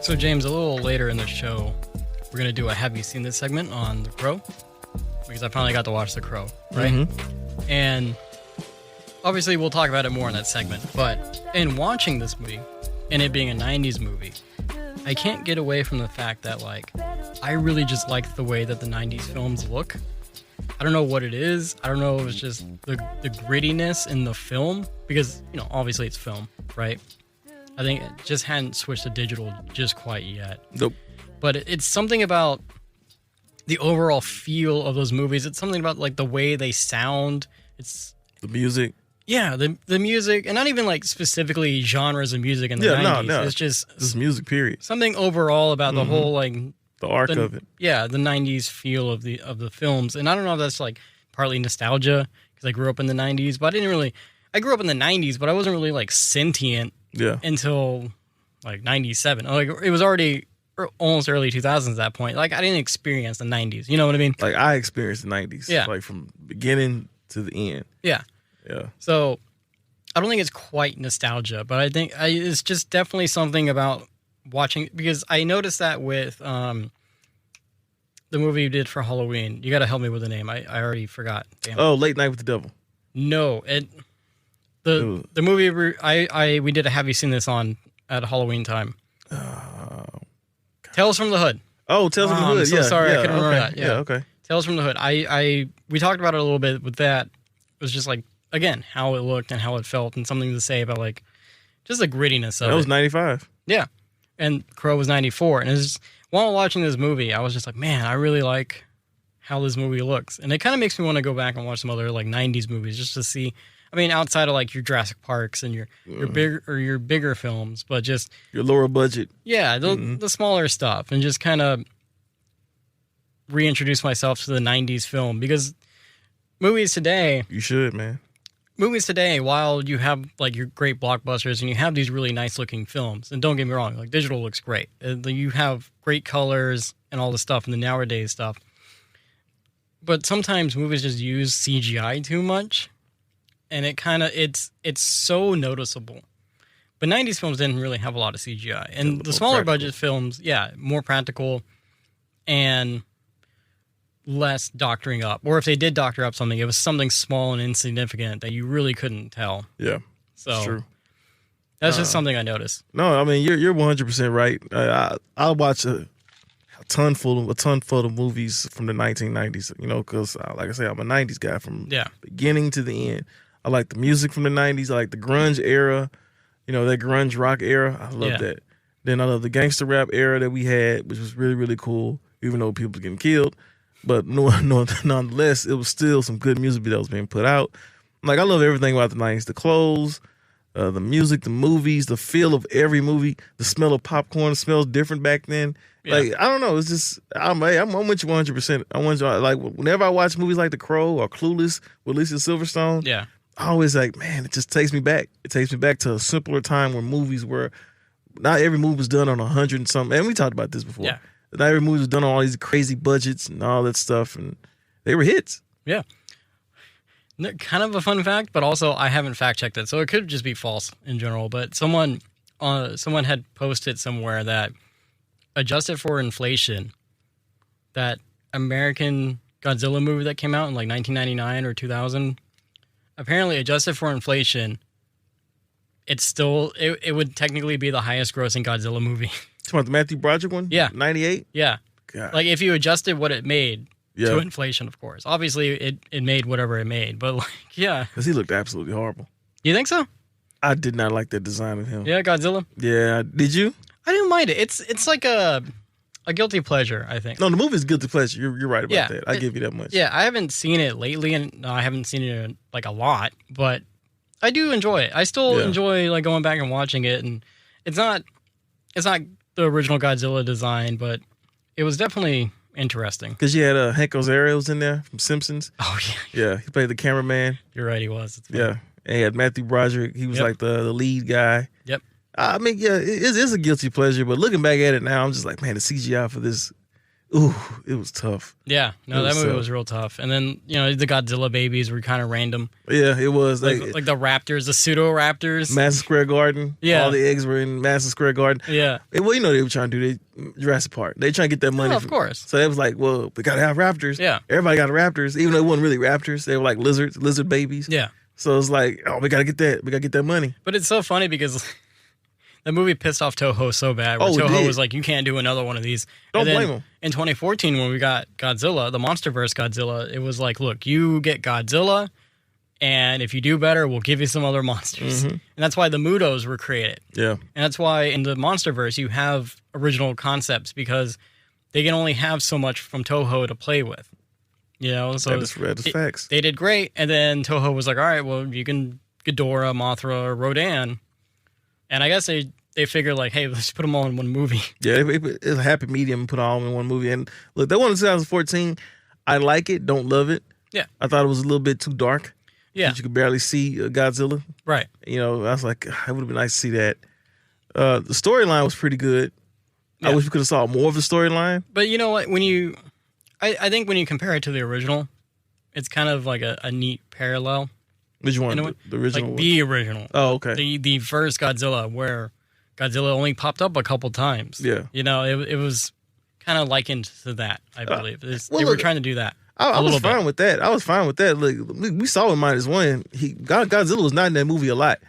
So, James, a little later in the show, we're going to do a Have You Seen This segment on The Crow? Because I finally got to watch The Crow, right? Mm-hmm. And obviously, we'll talk about it more in that segment. But in watching this movie, and it being a 90s movie, I can't get away from the fact that, like, I really just like the way that the 90s films look. I don't know what it is. I don't know if it's just the grittiness in the film. Because, you know, obviously it's film, right? I think it just hadn't switched to digital just quite yet. Nope. But it's something about the overall feel of those movies. It's something about like the way they sound. It's the music. Yeah, the music, and not even like specifically genres of music in the 90s. No. It's just music, period. Something overall about the whole like the arc of it. Yeah, the 90s feel of the films. And I don't know if that's like partly nostalgia because I grew up in the 90s, but I grew up in the 90s, but I wasn't really like sentient until like 97. Like it was already almost early 2000s at that point. Like I didn't experience the 90s. You know what I mean? Like I experienced the 90s. Yeah. Like from beginning to the end. Yeah. Yeah. So I don't think it's quite nostalgia, but I think it's just definitely something about watching, because I noticed that with the movie you did for Halloween. You got to help me with the name. I already forgot. Damn. Oh, Late Night with the Devil. No, the movie we did a Have You Seen This on at Halloween time. Tales from the Hood. Oh, Tales from the Hood. I'm so sorry, I couldn't remember that. Yeah, okay. Tales from the Hood. We talked about it a little bit with that. It was just like, again, how it looked and how it felt, and something to say about like just the grittiness of it. That was 95. Yeah. And Crow was 94. And it was just, while watching this movie, I was just like, man, I really like how this movie looks. And it kind of makes me want to go back and watch some other like 90s movies just to see. I mean, outside of like your Jurassic Parks and your bigger films, but just your lower budget. Yeah, the smaller stuff, and just kind of reintroduce myself to the 90s film, because movies today, you should, man. Movies today, while you have like your great blockbusters and you have these really nice looking films, and don't get me wrong, like digital looks great. You have great colors and all the stuff and the nowadays stuff. But sometimes movies just use CGI too much, and it's so noticeable. But 90s films didn't really have a lot of CGI. And the smaller budget films, more practical and less doctoring up. Or if they did doctor up something, it was something small and insignificant that you really couldn't tell. Yeah, so that's true. That's just something I noticed. No, I mean, you're 100% right. I watch a ton full of movies from the 1990s, you know, because like I say, I'm a 90s guy from beginning to the end. I like the music from the 90s. I like the grunge era, you know, that grunge rock era. I love that. Then I love the gangster rap era that we had, which was really, really cool, even though people were getting killed. But nonetheless, it was still some good music that was being put out. Like, I love everything about the 90s. The clothes, the music, the movies, the feel of every movie, the smell of popcorn smells different back then. Yeah. Like, I don't know. It's just, I'm with you 100%. I want you, like, whenever I watch movies like The Crow or Clueless with Alicia Silverstone, I always like, man, it just takes me back. It takes me back to a simpler time where movies were, not every movie was done on 100 and something. And we talked about this before. Yeah. Not every movie was done on all these crazy budgets and all that stuff, and they were hits. Yeah. Kind of a fun fact, but also I haven't fact-checked it, so it could just be false in general. But someone had posted somewhere that, adjusted for inflation, that American Godzilla movie that came out in like 1999 or 2000, apparently adjusted for inflation, it would technically be the highest grossing Godzilla movie. Talking about the Matthew Broderick one? Yeah. 98? Yeah. God. Like, if you adjusted what it made to inflation, of course. Obviously, it made whatever it made, but, like, yeah. Because he looked absolutely horrible. You think so? I did not like that design of him. Yeah, Godzilla? Yeah. Did you? I didn't mind it. It's like a guilty pleasure, I think. No, the movie's guilty pleasure. You're right about that. I give you that much. Yeah, I haven't seen it lately, and I haven't seen it, like, a lot, but I do enjoy it. I still enjoy, like, going back and watching it, and it's not the original Godzilla design, but it was definitely interesting. Because you had Hank Azaria was in there from Simpsons. Oh, yeah. Yeah, he played the cameraman. You're right, he was. Yeah, and he had Matthew Broderick. He was like the lead guy. Yep. I mean, yeah, it's a guilty pleasure, but looking back at it now, I'm just like, man, the CGI for this, it Ooh, it was tough. Yeah, no, that movie was real tough. And then, the Godzilla babies were kind of random. Yeah, it was. Like the raptors, the pseudo-raptors. Madison Square Garden. Yeah. All the eggs were in Madison Square Garden. Yeah. Well, they were trying to do Jurassic Park. They trying to get that money. Oh, of course. So they was like, well, we got to have raptors. Yeah. Everybody got raptors, even though it wasn't really raptors. They were like lizard babies. Yeah. So it's like, oh, we got to get that. We got to get that money. But it's so funny because that movie pissed off Toho so bad. Where Toho was like, you can't do another one of these. Don't blame them. In 2014, when we got Godzilla, the MonsterVerse Godzilla, it was like, look, you get Godzilla, and if you do better, we'll give you some other monsters. And that's why the Mutos were created. Yeah. And that's why in the MonsterVerse, you have original concepts because they can only have so much from Toho to play with. So that is facts. They did great, and then Toho was like, all right, well, you can Ghidorah, Mothra, Rodan. And I guess they figured like, hey, let's put them all in one movie. Yeah, it's a happy medium, put all in one movie. And look, that one in 2014, I like it, don't love it. Yeah. I thought it was a little bit too dark. Yeah. You could barely see Godzilla. Right. I was like, it would have been nice to see that. The storyline was pretty good. Yeah. I wish we could have saw more of the storyline. But you know what? I think when you compare it to the original, it's kind of like a neat parallel. Which one? The original? Like the original. Oh, okay. The first Godzilla, where Godzilla only popped up a couple times. Yeah. It was kind of likened to that, I believe. They were trying to do that. I was fine with that. I was fine with that. Look, we saw in -1. Godzilla was not in that movie a lot.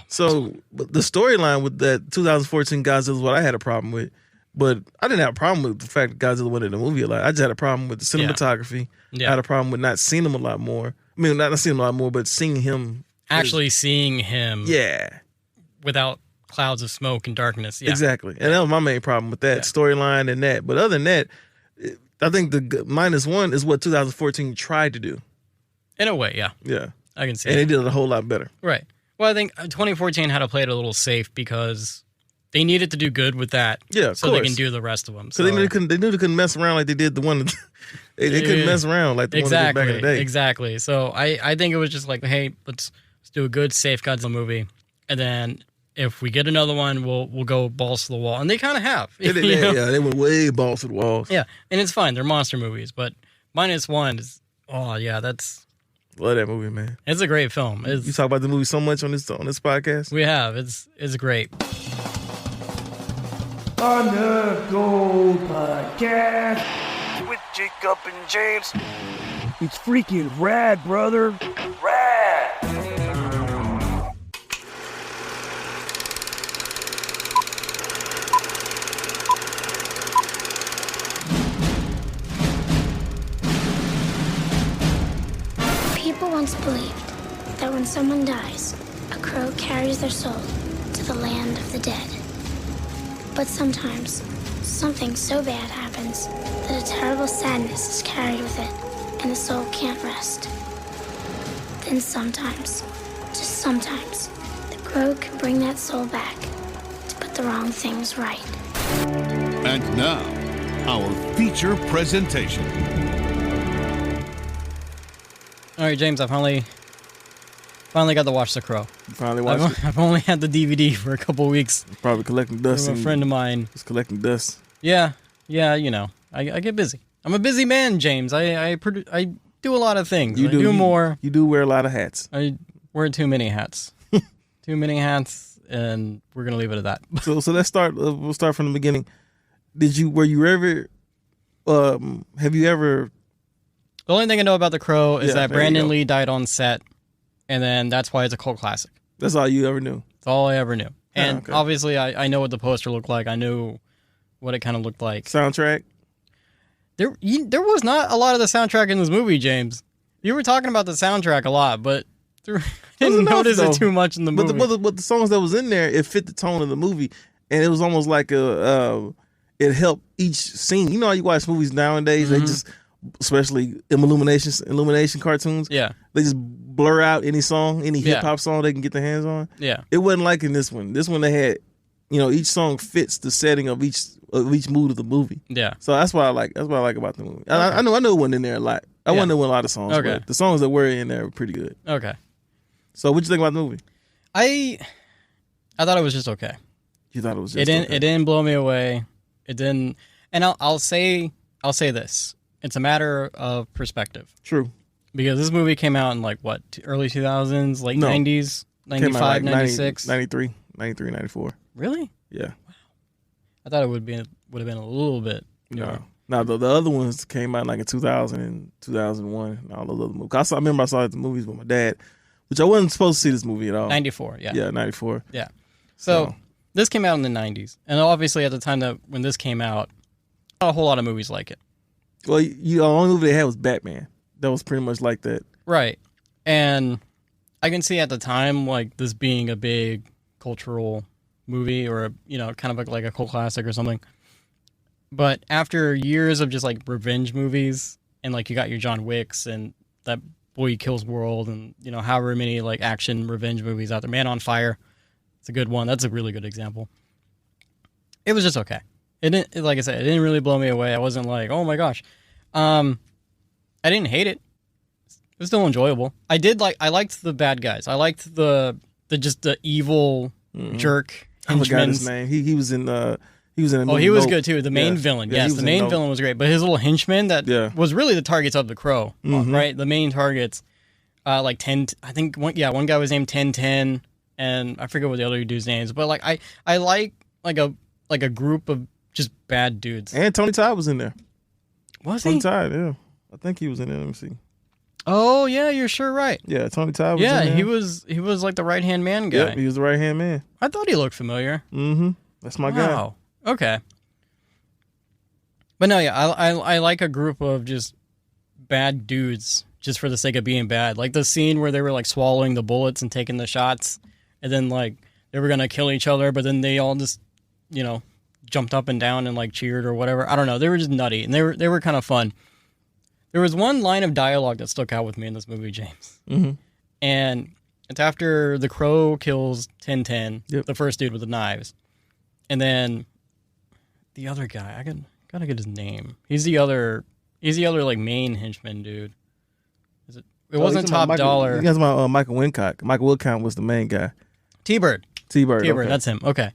So the storyline with that 2014 Godzilla is what I had a problem with. But I didn't have a problem with the fact that Godzilla went in the movie a lot. I just had a problem with the cinematography. Yeah. I had a problem with not seeing him a lot more. I mean, not seeing him a lot more, but seeing him. Actually seeing him. Yeah. Without clouds of smoke and darkness. Yeah. Exactly. And that was my main problem with that storyline and that. But other than that, I think the -1 is what 2014 tried to do. In a way, yeah. Yeah. I can see and they did it a whole lot better. Right. Well, I think 2014 had to play it a little safe because they needed to do good with that, so they can do the rest of them. So they knew they couldn't mess around like they did the one. They couldn't mess around like the one they did back in the day. Exactly. So I think it was just like, hey, let's do a good, safe Godzilla movie, and then if we get another one, we'll go balls to the wall, and they kind of have. Yeah, they went way balls to the walls. Yeah, and it's fine. They're monster movies, but -1 is that's. Love that movie, man. It's a great film. You talk about the movie so much on this podcast. We have. It's great. On the Gold Podcast with Jacob and James. It's freaking rad, brother. Rad. People once believed that when someone dies, a crow carries their soul to the land of the dead. But sometimes, something so bad happens that a terrible sadness is carried with it, and the soul can't rest. Then sometimes, just sometimes, the crow can bring that soul back to put the wrong things right. And now, our feature presentation. All right, James, I finally got to watch The Crow. You finally watched it? I've only had the DVD for a couple weeks. Probably collecting dust. From a friend of mine. Just collecting dust. Yeah, I get busy. I'm a busy man, James. I do a lot of things. I do more. You do wear a lot of hats. I wear too many hats. Too many hats, and we're gonna leave it at that. So let's start. We'll start from the beginning. Were you ever? Have you ever? The only thing I know about The Crow is that Brandon Lee died on set, and then that's why it's a cult classic. That's all you ever knew? That's all I ever knew. And obviously, I know what the poster looked like. I knew what it kind of looked like. Soundtrack? There was not a lot of the soundtrack in this movie, James. You were talking about the soundtrack a lot, but I didn't notice it too much in the movie. But the songs that was in there, it fit the tone of the movie, and it was almost like it helped each scene. You know how you watch movies nowadays, they just... Especially Illumination cartoons. Yeah. They just blur out any song, any hip hop song they can get their hands on. Yeah. It wasn't like in this one. This one they had, each song fits the setting of each mood of the movie. Yeah. So that's what I like about the movie. Okay. I know it wasn't in there a lot. I wasn't in a lot of songs. Okay. But the songs that were in there were pretty good. Okay. So what'd you think about the movie? I thought it was just okay. You thought it was just okay. It didn't blow me away. It didn't, and I'll say I'll say this. It's a matter of perspective. True. Because this movie came out in like what, early 2000s, late 90s, 95, like 96? 93, 94. Really? Yeah. Wow. I thought it would have been a little bit newer. No. Now, the other ones came out like in 2000 and 2001 and all those other movies. I remember I saw the movies with my dad, which I wasn't supposed to see this movie at all. 94, yeah. Yeah, 94. Yeah. So this came out in the 90s. And obviously at the time that when this came out, not a whole lot of movies like it. Well, the only movie they had was Batman. That was pretty much like that. Right. And I can see at the time, like, this being a big cultural movie or, kind of like a cult classic or something. But after years of just, like, revenge movies and, like, you got your John Wicks and that Boy Kills World and, however many, like, action revenge movies out there. Man on Fire. It's a good one. That's a really good example. It was just okay. It didn't, like I said, it didn't really blow me away. I wasn't like, oh my gosh. I didn't hate it. It was still enjoyable. I liked the bad guys. I liked the evil jerk I forgot his henchman. name. He was in the movie. Oh, he was Nope. good too. The main villain. Yeah, Yes, the main villain was great. But his little henchman that was really the targets of the Crow, right? The main targets, like 10. I think one guy was named 1010, and I forget what the other dude's names. But like I like a group of just bad dudes. And Tony Todd was in there. Was Tony he? Todd, yeah. I think he was in there. Let me see. Oh yeah, you're sure right. Yeah, Tony Todd was in Yeah, there. he was like the right hand man guy. Yep, he was the right hand man. I thought he looked familiar. Mm-hmm. That's my guy. Wow. Okay. But no, yeah, I like a group of just bad dudes just for the sake of being bad. Like the scene where they were like swallowing the bullets and taking the shots, and then like they were gonna kill each other, but then they all just, jumped up and down and like cheered or whatever. I don't know. They were just nutty, and they were kind of fun. There was one line of dialogue that stuck out with me in this movie, James. Mm-hmm. And it's after the Crow kills 1010, the first dude with the knives. And then the other guy, I gotta get his name. He's the other like main henchman dude. It wasn't Top Dollar. You guys about Michael Wincott. Michael Wincott was the main guy. T-Bird. T-Bird, T-Bird, okay. that's him. Okay.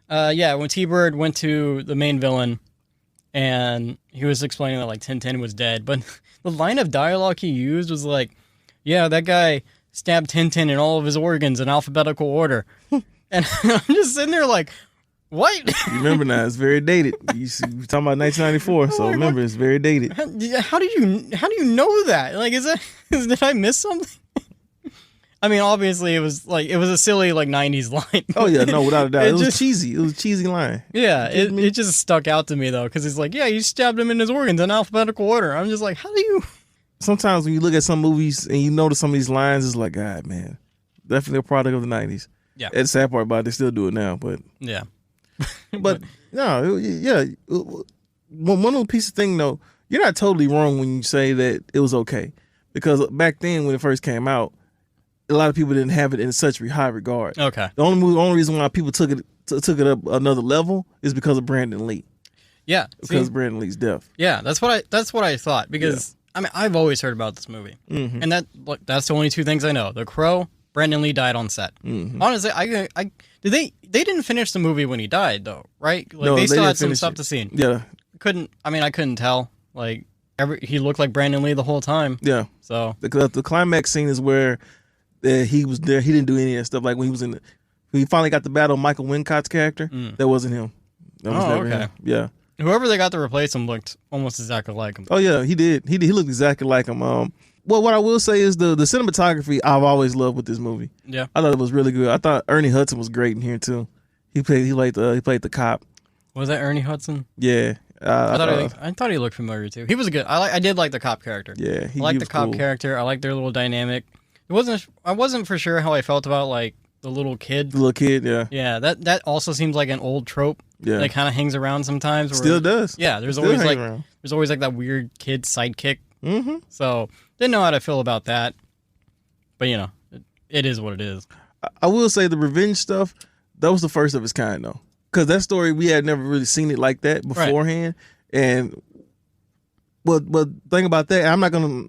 When T-Bird went to the main villain and he was explaining that like 1010 was dead, but the line of dialogue he used was like, yeah, that guy stabbed 1010 in all of his organs in alphabetical order. And I'm just sitting there like, what? You remember now, it's very dated. We're talking about 1994, so remember, it's very dated. How do you know that? Like, did I miss something? I mean, obviously it was a silly like 90s line. Oh yeah, no, without a doubt. It was just cheesy. It was a cheesy line. Yeah, it just stuck out to me though, because it's like, yeah, you stabbed him in his organs in alphabetical order. I'm just like, how do you? Sometimes when you look at some movies and you notice some of these lines, it's like, God, man, definitely a product of the 90s. Yeah. And the sad part about it, they still do it now, but Yeah. but no, yeah. One little piece of thing though, you're not totally wrong when you say that it was okay, because back then when it first came out, a lot of people didn't have it in such high regard. Okay. The only reason why people took it up another level is because of Brandon Lee. Yeah. Because of Brandon Lee's death. Yeah, that's what I thought, because I mean, I've always heard about this movie, and that's the only two things I know: The Crow, Brandon Lee died on set. Honestly, they didn't finish the movie when he died though, right? Like No, they still didn't had some finish stuff it. to see. Yeah. I couldn't tell. Like he looked like Brandon Lee the whole time. Yeah. So The climax scene is where he was there. He didn't do any of that stuff. Like when when he finally got the battle of Michael Wincott's character, that wasn't him. That was never him. Yeah. Whoever they got to replace him looked almost exactly like him. Oh yeah, he did. He looked exactly like him. Well, what I will say is the cinematography I've always loved with this movie. Yeah. I thought it was really good. I thought Ernie Hudson was great in here too. He played the cop. Was that Ernie Hudson? Yeah. I thought he looked familiar too. He was good. I did like the cop character. Yeah, I liked he the was cop cool. character. I liked their little dynamic. I wasn't for sure how I felt about like the little kid. The little kid, yeah. Yeah, that also seems like an old trope. Yeah. That kind of hangs around sometimes. Where, Still does. Yeah, there's Still always hang like around. that weird kid sidekick. Mm-hmm. So didn't know how to feel about that, but it is what it is. I will say the revenge stuff, that was the first of its kind though, because that story we had never really seen it like that beforehand. Right. And but thing about that, I'm not gonna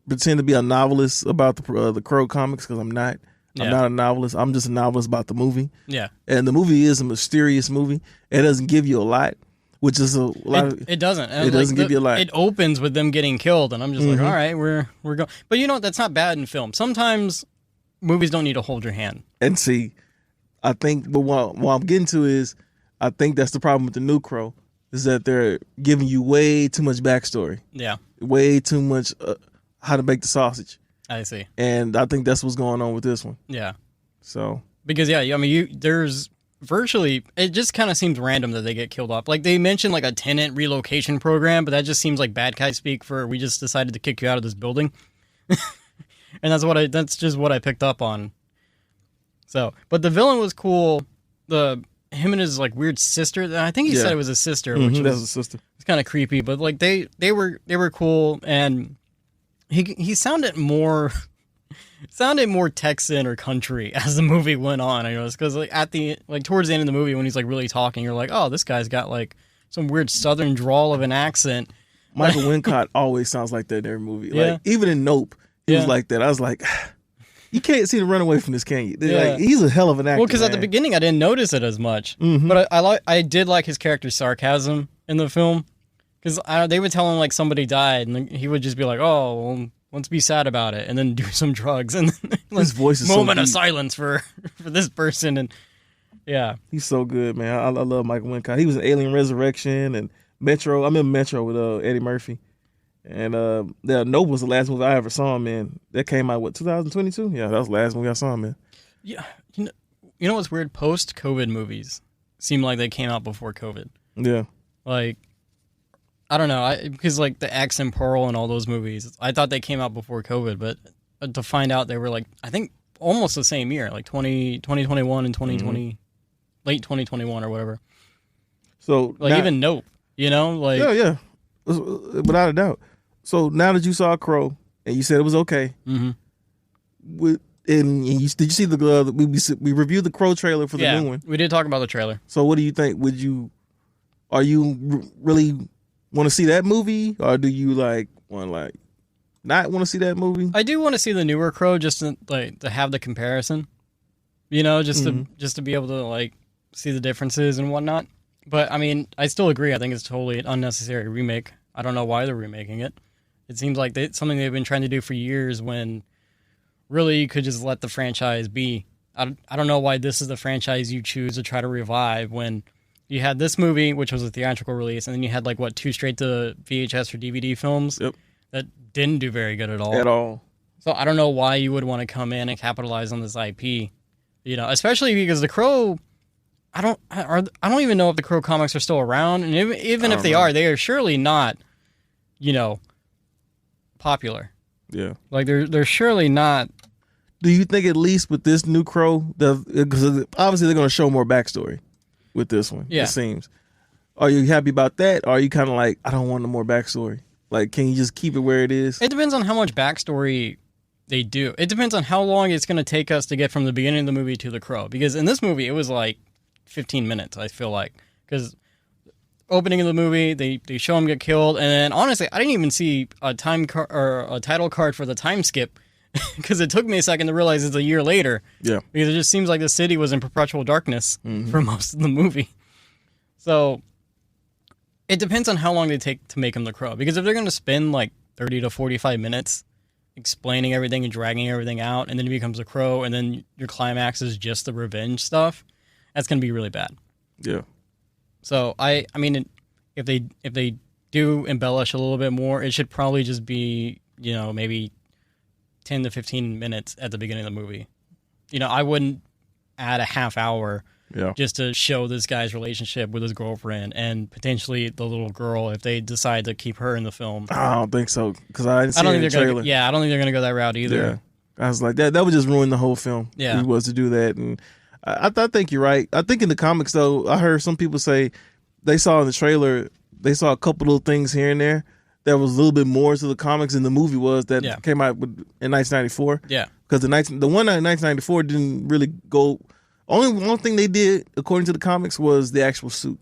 pretend to be a novelist about the Crow comics, because I'm not. I'm not a novelist. I'm just a novelist about the movie. Yeah. And the movie is a mysterious movie. It doesn't give you a lot. which is a lot. It doesn't. It doesn't give you a lot. It opens with them getting killed, and I'm just like, all right, we're going. But you know, that's not bad in film. Sometimes movies don't need to hold your hand. And see, I think, but what I'm getting to is, I think that's the problem with the new Crow, is that they're giving you way too much backstory. Yeah. Way too much how to make the sausage. I see. And I think that's what's going on with this one. Yeah. So. Because, yeah, I mean, there's virtually, it just kind of seems random that they get killed off. Like, they mentioned, like, a tenant relocation program, but that just seems like bad guy speak for, we just decided to kick you out of this building. And that's just what I picked up on. So, but the villain was cool. Him and his, like, weird sister, I think he said it was a sister, which was a sister. It's kind of creepy, but, like, they were cool, and he sounded more Texan or country as the movie went on. I noticed, because like towards the end of the movie when he's like really talking, you're like, oh, this guy's got like some weird southern drawl of an accent. Michael Wincott always sounds like that in every movie. Yeah. Like even in Nope, he was like that. I was like, you can't seem to run away from this, can you? Like, he's a hell of an actor. Well, because at the beginning I didn't notice it as much, but I did like his character's sarcasm in the film, because they would tell him like somebody died, and he would just be like, oh, well, let's be sad about it, and then do some drugs, and then his voice is moment so of silence for this person, and yeah, he's so good, man. I love Michael Wincott. He was in Alien Resurrection and Metro. I remember Metro with Eddie Murphy, and Nope was the last movie I ever saw him in. That came out 2022. Yeah, that was the last movie I saw him in. Yeah, you know what's weird? Post-COVID movies seem like they came out before COVID. Yeah, like. I don't know, because like the X and Pearl and all those movies, I thought they came out before COVID, but to find out they were like, I think almost the same year, like 2021 and 2020, late 2021 or whatever. So like now, even Nope, you know, like yeah, without a doubt. So now that you saw Crow and you said it was okay, did you see we reviewed the Crow trailer for the new one? We did talk about the trailer. So what do you think? Are you really want to see that movie, or do you not want to see that movie? I do want to see the newer Crow, just to have the comparison, you know, just to be able to like see the differences and whatnot. But I mean, I still agree. I think it's totally an unnecessary remake. I don't know why they're remaking it. It seems like something they've been trying to do for years, when really you could just let the franchise be. I don't know why this is the franchise you choose to try to revive, when you had this movie, which was a theatrical release, and then you had like two straight to VHS or DVD films that didn't do very good at all. At all. So I don't know why you would want to come in and capitalize on this IP, you know, especially because the Crow. I don't even know if the Crow comics are still around, and even if they are surely not, you know, popular. Yeah, like they're surely not. Do you think at least with this new Crow, because obviously they're going to show more backstory with this one, it seems. Are you happy about that? Or are you kind of like, I don't want no more backstory? Like, can you just keep it where it is? It depends on how much backstory they do. It depends on how long it's going to take us to get from the beginning of the movie to the Crow. Because in this movie, it was like 15 minutes, I feel like. Because opening of the movie, they show him get killed. And then, honestly, I didn't even see a title card for the time skip. Because it took me a second to realize it's a year later. Yeah. Because it just seems like the city was in perpetual darkness for most of the movie. So it depends on how long they take to make him the Crow. Because if they're going to spend like 30 to 45 minutes explaining everything and dragging everything out, and then he becomes a Crow, and then your climax is just the revenge stuff, that's going to be really bad. Yeah. So I mean, if they do embellish a little bit more, it should probably just be, you know, maybe 10 to 15 minutes at the beginning of the movie. You know, I wouldn't add a half hour just to show this guy's relationship with his girlfriend and potentially the little girl if they decide to keep her in the film. I don't think so, because I didn't see it in the trailer. I don't think they're going to go that route either. Yeah. I was like, that would just ruin the whole film. Yeah. If it was to do that. And I think you're right. I think in the comics, though, I heard some people say they saw in the trailer, they saw a couple little things here and there that was a little bit more to the comics than the movie was that came out in 1994. Yeah. Because the one in 1994 didn't really go. Only one thing they did, according to the comics, was the actual suit.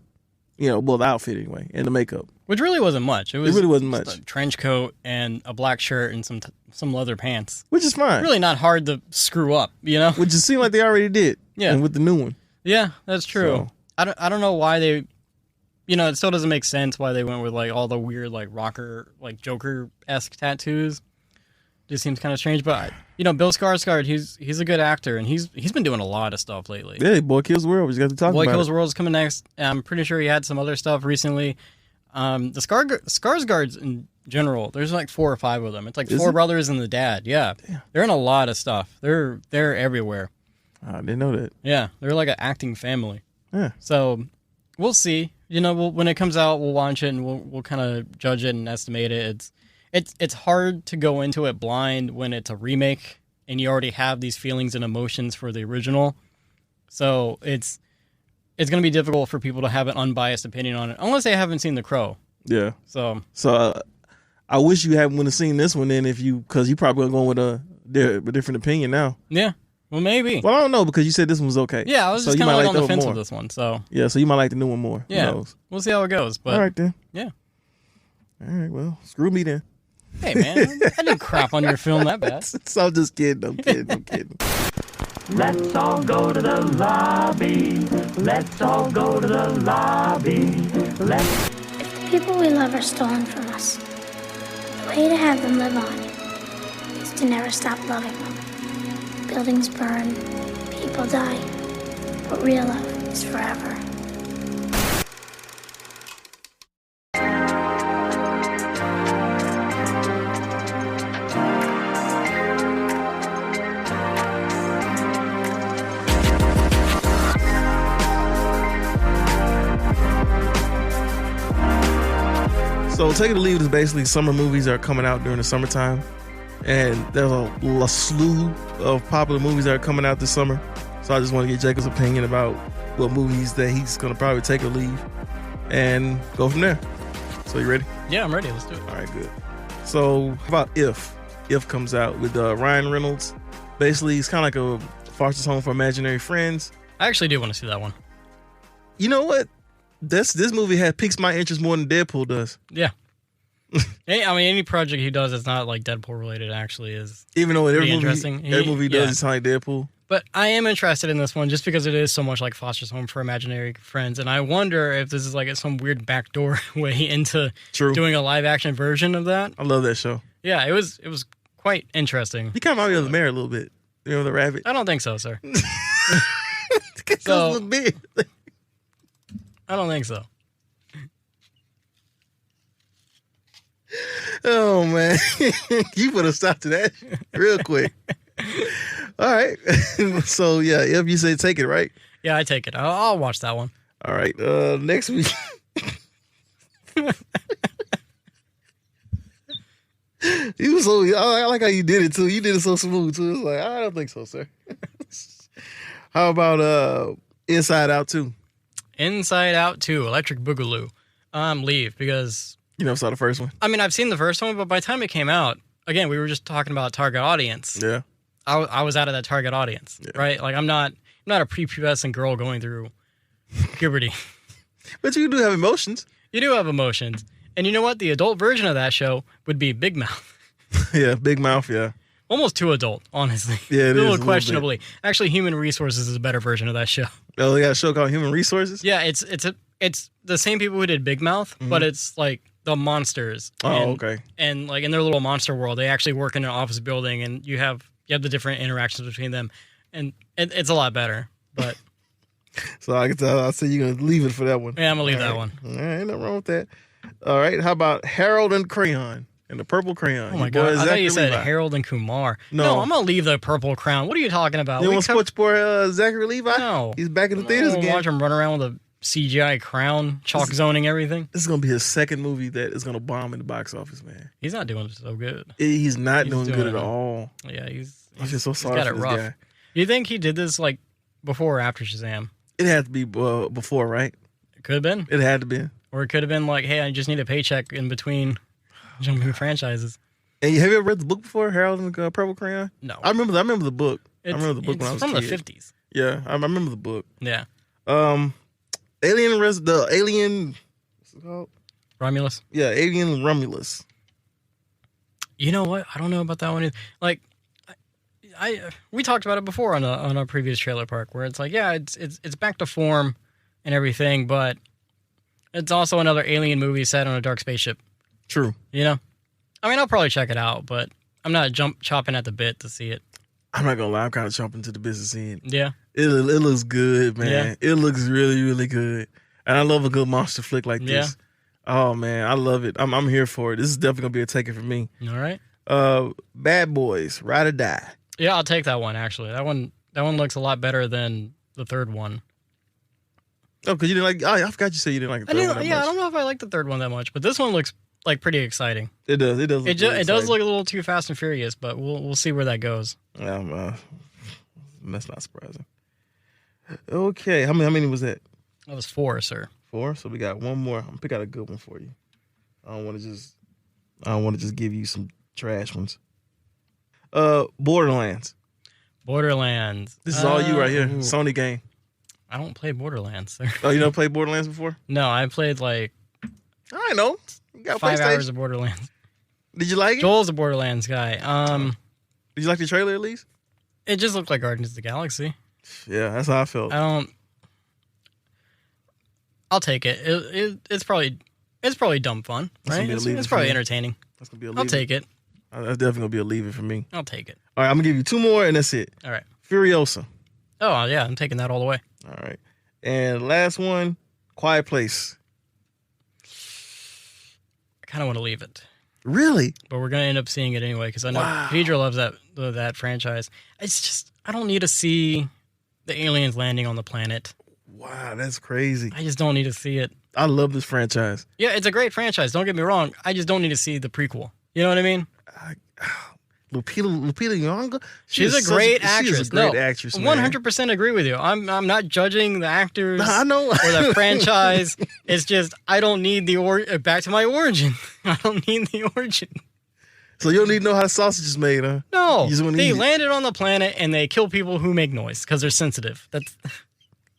You know, well, the outfit anyway, and the makeup. Which really wasn't much. It really wasn't much. A trench coat and a black shirt and some leather pants. Which is fine. Really not hard to screw up, you know? Which it seemed like they already did. Yeah. And with the new one. Yeah, that's true. So. I don't know why they it still doesn't make sense why they went with like all the weird like rocker like Joker-esque tattoos. Just seems kind of strange, but Bill Skarsgård, he's a good actor, and he's been doing a lot of stuff lately. Yeah, Boy Kills the World. We just got to talk about it. Boy Kills the World is coming next. I'm pretty sure he had some other stuff recently. The Skarsgårds in general, there's like 4 or 5 of them. It's like 4 brothers and the dad. Yeah, damn. They're in a lot of stuff. They're everywhere. I didn't know that. Yeah, they're like an acting family. Yeah. So we'll see. When it comes out, we'll watch it and we'll kind of judge it and estimate it. It's hard to go into it blind when it's a remake and you already have these feelings and emotions for the original. So it's going to be difficult for people to have an unbiased opinion on it unless they haven't seen The Crow. Yeah. So I wish you wouldn't have seen this one then because you probably going with a different opinion now. Yeah. Well, maybe. Well, I don't know because you said this one was okay. Yeah, I was just kind of on the fence with this one. So yeah, so you might like the new one more. Yeah. Who knows? We'll see how it goes. But all right then. Yeah. All right. Well, screw me then. Hey man, I didn't crap on your film that bad. So I'm just kidding. I'm kidding. Let's all go to the lobby. Let's all go to the lobby. If the people we love are stolen from us, the way to have them live on is to never stop loving them. Buildings burn, people die, but real love is forever. So Take It or Leave It is basically summer movies that are coming out during the summertime. And there's a slew of popular movies that are coming out this summer. So I just want to get Jacob's opinion about what movies that he's going to probably take or leave and go from there. So you ready? Yeah, I'm ready. Let's do it. All right, good. So how about If? If comes out with Ryan Reynolds. Basically, it's kind of like a Foster's Home for Imaginary Friends. I actually do want to see that one. You know what? This movie piques my interest more than Deadpool does. Yeah. Any project he does that's not like Deadpool related actually is even though every interesting. Movie he does, it's like Deadpool. But I am interested in this one just because it is so much like Foster's Home for Imaginary Friends, and I wonder if this is like some weird backdoor way into doing a live action version of that. I love that show. Yeah, it was quite interesting. He kind of reminded me of the mayor a little bit. You know, the rabbit. I don't think so, sir. So, big. I don't think so. Oh man, you put a stop to that real quick. All right, so yeah, if you say take it, right? Yeah, I take it. I'll watch that one. All right, next week. I like how you did it too. You did it so smooth too. It's like I don't think so, sir. How about Inside Out 2? Inside Out 2, Electric Boogaloo. Leave because you never saw the first one. I mean, I've seen the first one, but by the time it came out, again, we were just talking about target audience. Yeah, I was out of that target audience, right? Like I'm not a prepubescent girl going through puberty. But you do have emotions. You do have emotions, and you know what? The adult version of that show would be Big Mouth. Yeah, Big Mouth. Yeah. Almost too adult, honestly. Yeah, it is. A little questionably. Actually, Human Resources is a better version of that show. Oh, they got a show called Human Resources? Yeah, it's the same people who did Big Mouth, but it's like the monsters. Okay. And like in their little monster world, they actually work in an office building, and you have the different interactions between them, and it's a lot better. But so I can tell. I say you're gonna leave it for that one. Yeah, I'm gonna leave that one. All right, ain't nothing wrong with that. All right, how about Harold and Crayon? And the purple crayon. Oh my God! I thought you said Harold and Kumar. No, I'm gonna leave the purple crown. What are you talking about? You want to switch for Zachary Levi? No, he's back in the theaters again. Watch him run around with a CGI crown, chalk zoning everything. This is gonna be his second movie that is gonna bomb in the box office, man. He's not doing so good. He's not doing good at all. Yeah, I feel so sorry for this guy. You think he did this like before or after Shazam? It had to be before, right? It could have been. It had to be. Or it could have been like, hey, I just need a paycheck in between jumping franchises. And have you ever read the book before, Harold and the Purple Crayon? No. I remember the book. I remember the book when I was a kid. It's from the 50s. Yeah, I remember the book. Yeah. Alien, what's it called? Romulus? Yeah, Alien Romulus. You know what? I don't know about that one either. Like, we talked about it before on a previous trailer park where it's like, yeah, it's back to form and everything, but It's also another alien movie set on a dark spaceship. True. You know? I mean, I'll probably check it out, but I'm not chopping at the bit to see it. I'm not gonna lie, I'm kind of chomping to the business end. Yeah. It looks good, man. Yeah. It looks really, really good. And I love a good monster flick like this. Oh man, I love it. I'm here for it. This is definitely gonna be a taker for me. All right. Bad Boys, Ride or Die. Yeah, I'll take that one, actually. That one looks a lot better than the third one. Oh, because you didn't like. Oh, I forgot you said you didn't like the third one. I don't know if I like the third one that much, but this one looks like pretty exciting. It does. It does. It does look a little too Fast and Furious, but we'll see where that goes. That's not surprising. Okay, how many was that? That was 4, sir. 4. So we got one more. I'm gonna pick out a good one for you. I don't want to just give you some trash ones. Borderlands. Borderlands. This is all you right here. Ooh. Sony game. I don't play Borderlands, sir. Oh, you never played Borderlands before? No, I played like I know. You got 5 hours of Borderlands. Did you like it? Joel's a Borderlands guy. Did you like the trailer at least? It just looked like Guardians of the Galaxy. Yeah, that's how I felt. I'll take it. It's probably dumb fun, right? It's probably entertaining. That's gonna be a leave. I'll take it. That's definitely gonna be a leave it for me. I'll take it. All right, I'm gonna give you 2 more and that's it. All right. Furiosa. Oh yeah, I'm taking that all the way. All right. And last one, Quiet Place. I kind of want to leave it, Really? but we're gonna end up seeing it anyway because I know Pedro loves that franchise. It's just I don't need to see the aliens landing on the planet. Wow, that's crazy. I just don't need to see it. I love this franchise. Yeah, it's a great franchise. Don't get me wrong. I just don't need to see the prequel. You know what I mean? Lupita Nyong'o. She's a great actress. She's a great actress. 100% agree with you. I'm not judging the actors. I know. Or the franchise. It's just I don't need the back to my origin. I don't need the origin. So you don't need to know how the sausage is made, huh? No, they landed on the planet and they kill people who make noise because they're sensitive.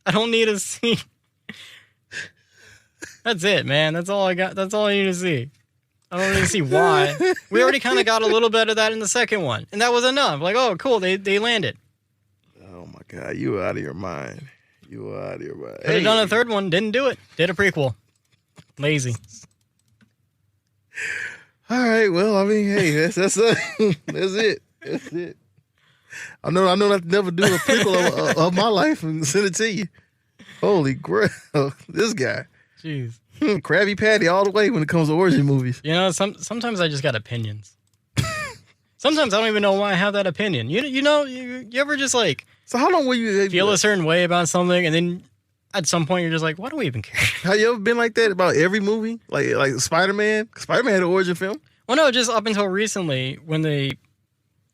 I don't need to see. That's it, man. That's all I got. That's all I need to see. I don't really see why. We already kind of got a little bit of that in the second one, and that was enough. Like, oh, cool, they landed. Oh my God, you are out of your mind. You are out of your mind. Could have done a third one, didn't do it. Did a prequel. Lazy. All right, well, I mean, hey, that's it. That's it. I know not to never do a prequel of my life and send it to you. Holy crap, this guy. Jeez. Krabby Patty all the way when it comes to origin movies. You know, sometimes I just got opinions. Sometimes I don't even know why I have that opinion. You ever just like... So how long were you... feel a certain way about something, and then at some point you're just like, why do we even care? Have you ever been like that about every movie? Like Spider-Man? Spider-Man had an origin film? Well, no, just up until recently when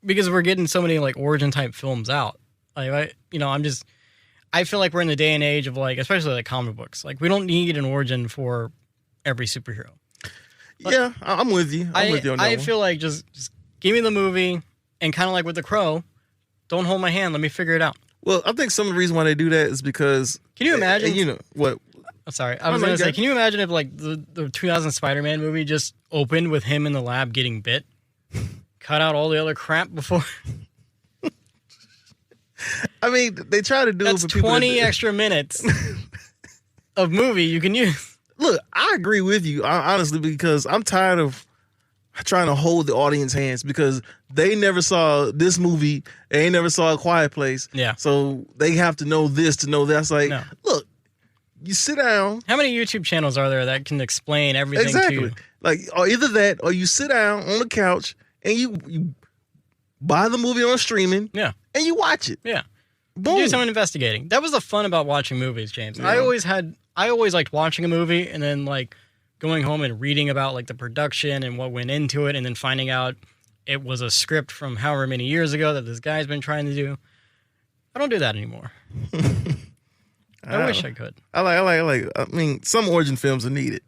because we're getting so many like origin type films out. Like, I feel like we're in the day and age of like, especially like comic books. Like we don't need an origin for every superhero. But yeah, I'm with you. I'm with you on that I one. feel like just give me the movie and kind of like with The Crow, don't hold my hand. Let me figure it out. Well, I think some of the reason why they do that is because... Can you imagine? What? I'm sorry. I was going to say, can you imagine if like the 2000 Spider-Man movie just opened with him in the lab getting bit? Cut out all the other crap before... I mean, they try to do That's it for people 20 extra minutes of movie you can use. Look, I agree with you, honestly, because I'm tired of trying to hold the audience hands because they never saw this movie. They never saw A Quiet Place. Yeah. So they have to know this to know that. It's like, look, you sit down. How many YouTube channels are there that can explain everything to you? Like, or either that or you sit down on the couch and you buy the movie on streaming. Yeah. And you watch it. Yeah. Boom. Do some investigating. That was the fun about watching movies, James. Yeah. I always liked watching a movie and then like going home and reading about like the production and what went into it and then finding out it was a script from however many years ago that this guy's been trying to do. I don't do that anymore. I wish I could. I mean, some origin films are needed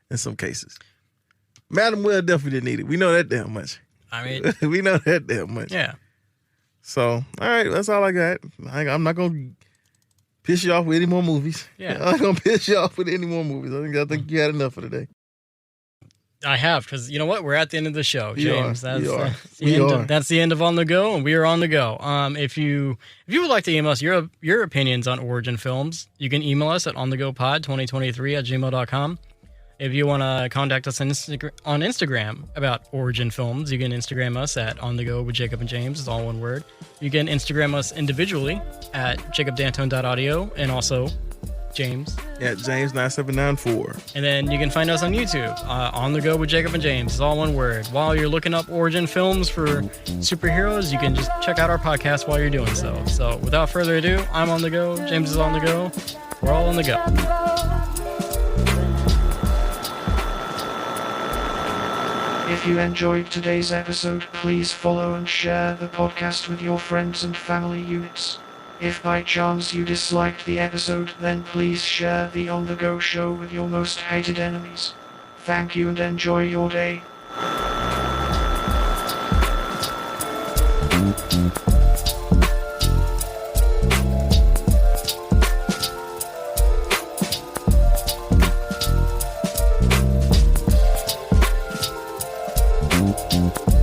in some cases. Madam Web definitely didn't need it. We know that damn much. I mean, we know that damn much. Yeah. So, all right, that's all I got. I'm not going to piss you off with any more movies. Yeah. I'm not going to piss you off with any more movies. I think you had enough for today. I have, because you know what? We're at the end of the show, James. We are. That's the end of On the Go, and we are on the go. If you would like to email us your opinions on origin films, you can email us at onthegopod2023@gmail.com. If you want to contact us on Instagram about origin films, you can Instagram us at On The Go with Jacob and James. It's all one word. You can Instagram us individually at jacobdantone.audio and also James. At James9794. And then you can find us on YouTube, On The Go with Jacob and James. It's all one word. While you're looking up origin films for superheroes, you can just check out our podcast while you're doing so. So without further ado, I'm on the go. James is on the go. We're all on the go. If you enjoyed today's episode, please follow and share the podcast with your friends and family units. If by chance you disliked the episode, then please share the On The Go show with your most hated enemies. Thank you and enjoy your day. Mm-hmm.